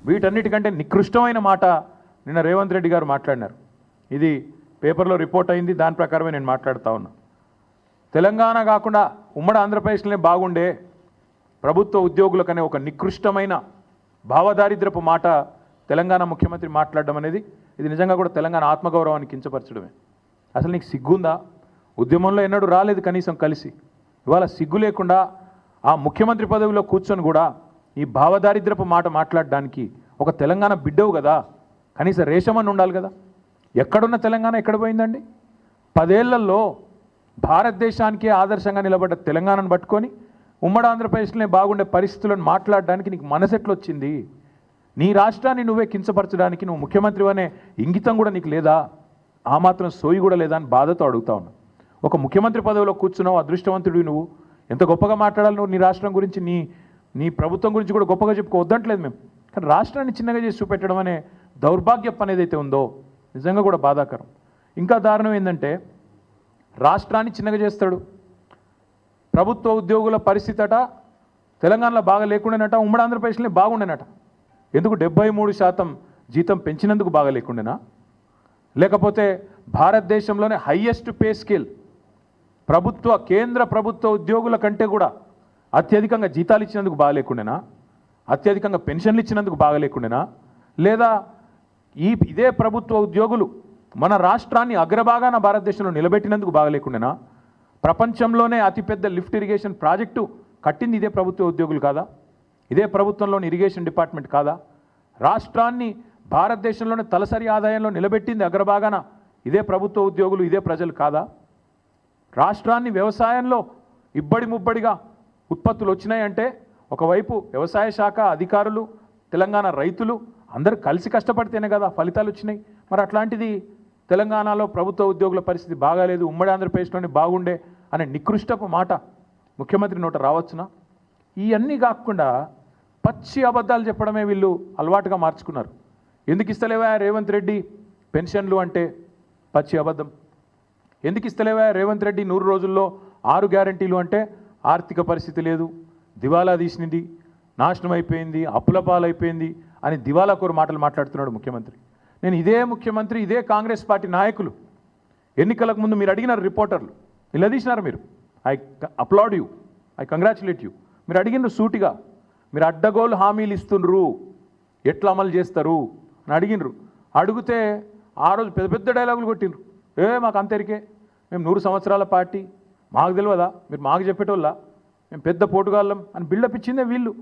వీటన్నిటికంటే నికృష్టమైన మాట నిన్న రేవంత్ రెడ్డి గారు మాట్లాడినారు. ఇది పేపర్లో రిపోర్ట్ అయింది, దాని ప్రకారమే నేను మాట్లాడుతూ ఉన్నా. తెలంగాణ కాకుండా ఉమ్మడి ఆంధ్రప్రదేశ్లోనే బాగుండే ప్రభుత్వ ఉద్యోగులకనే ఒక నికృష్టమైన భావదారిద్రపు మాట తెలంగాణ ముఖ్యమంత్రి మాట్లాడడం అనేది ఇది నిజంగా కూడా తెలంగాణ ఆత్మగౌరవాన్ని కించపరచడమే. అసలు నీకు సిగ్గుందా? ఉద్యమంలో ఎన్నడూ రాలేదు కనీసం కలిసి, ఇవాళ సిగ్గు లేకుండా ఆ ముఖ్యమంత్రి పదవిలో కూర్చొని కూడా ఈ భావదారిద్రపు మాట మాట్లాడడానికి ఒక తెలంగాణ బిడ్డవు కదా, కనీసం రేషమని ఉండాలి కదా. ఎక్కడున్న తెలంగాణ ఎక్కడ పోయిందండి? 10 ఏళ్లలో భారతదేశానికే ఆదర్శంగా నిలబడ్డ తెలంగాణను పట్టుకొని ఉమ్మడి ఆంధ్రప్రదేశ్లోనే బాగుండే పరిస్థితులను మాట్లాడడానికి నీకు మనసెట్లొచ్చింది? నీ రాష్ట్రాన్ని నువ్వే కించపరచడానికి నువ్వు ముఖ్యమంత్రి అనే ఇంగితం కూడా నీకు లేదా? ఆ మాత్రం సోయి కూడా లేదా అని బాధతో అడుగుతా ఉన్నా. ఒక ముఖ్యమంత్రి పదవిలో కూర్చున్నావు, అదృష్టవంతుడివి నువ్వు. ఎంత గొప్పగా మాట్లాడాలి నువ్వు నీ రాష్ట్రం గురించి, నీ ప్రభుత్వం గురించి కూడా గొప్పగా చెప్పుకోవద్దంటలేదు మేము. కానీ రాష్ట్రాన్ని చిన్నగా చేసి చూపెట్టడం అనే దౌర్భాగ్యం అనేది అయితే ఉందో నిజంగా కూడా బాధాకరం. ఇంకా దారుణం ఏంటంటే రాష్ట్రాన్ని చిన్నగా చేస్తాడు. ప్రభుత్వ ఉద్యోగుల పరిస్థితి అట తెలంగాణలో బాగా లేకుండానట, ఉమ్మడి ఆంధ్రప్రదేశ్లో బాగుండేనట. ఎందుకు 73% జీతం పెంచినందుకు బాగా లేకుండేనా? లేకపోతే భారతదేశంలోనే హైయెస్ట్ పే స్కేల్ కేంద్ర ప్రభుత్వ ఉద్యోగుల కంటే కూడా అత్యధికంగా జీతాలు ఇచ్చినందుకు బాగా లేకుండేనా? అత్యధికంగా పెన్షన్లు ఇచ్చినందుకు బాగా లేకుండేనా? లేదా ఇదే ప్రభుత్వ ఉద్యోగులు మన రాష్ట్రాన్ని అగ్రభాగాన భారతదేశంలో నిలబెట్టినందుకు బాగా లేకుండేనా? ప్రపంచంలోనే అతిపెద్ద లిఫ్ట్ ఇరిగేషన్ ప్రాజెక్టు కట్టింది ఇదే ప్రభుత్వ ఉద్యోగులు కాదా? ఇదే ప్రభుత్వంలోని ఇరిగేషన్ డిపార్ట్మెంట్ కాదా? రాష్ట్రాన్ని భారతదేశంలోనే తలసరి ఆదాయంలో నిలబెట్టింది అగ్రభాగాన ఇదే ప్రభుత్వ ఉద్యోగులు, ఇదే ప్రజలు కాదా? రాష్ట్రాన్ని వ్యవసాయంలో ఇబ్బడి ముబ్బడిగా ఉత్పత్తులు వచ్చినాయంటే ఒకవైపు వ్యవసాయ శాఖ అధికారులు, తెలంగాణ రైతులు అందరూ కలిసి కష్టపడితేనే కదా ఫలితాలు వచ్చినాయి. మరి అట్లాంటిది తెలంగాణలో ప్రభుత్వ ఉద్యోగుల పరిస్థితి బాగాలేదు, ఉమ్మడి ఆంధ్రప్రదేశ్లోనే బాగుండే అనే నికృష్టపు మాట ముఖ్యమంత్రి నోట రావచ్చునా? ఇవన్నీ కాకుండా పచ్చి అబద్ధాలు చెప్పడమే వీళ్ళు అలవాటుగా మార్చుకున్నారు. ఎందుకు ఇస్తలేవా రేవంత్ రెడ్డి పెన్షన్లు అంటే పచ్చి అబద్ధం. ఎందుకు ఇస్తలేవా రేవంత్ రెడ్డి 100 రోజుల్లో 6 గ్యారంటీలు అంటే ఆర్థిక పరిస్థితి లేదు, దివాలా తీసినది, నాశనం అయిపోయింది, అప్పుల పాలైపోయింది అని దివాలాకోరు మాటలు మాట్లాడుతున్నాడు ముఖ్యమంత్రి. నేను ఇదే ముఖ్యమంత్రి, ఇదే కాంగ్రెస్ పార్టీ నాయకులు ఎన్నికలకు ముందు మీరు అడిగినారు, రిపోర్టర్లు నిలదీసినారు. మీరు I applaud you, I congratulate you. మీరు అడిగినారు సూటిగా, మీరు అడ్డగోలు హామీలు ఇస్తుండ్రు, ఎట్లా అమలు చేస్తారు అని అడిగినరు. అడిగితే ఆ రోజు పెద్ద పెద్ద డైలాగులు కొట్టిండ్రు. మాకు అంతరికే, మేము 100 సంవత్సరాల పార్టీ, మాకు తెలియదా, మీరు మాకు చెప్పేటోళ్ళ, మేము పెద్ద పోటుగాళ్ళం అని బిల్డప్ ఇచ్చిందే వీళ్ళు.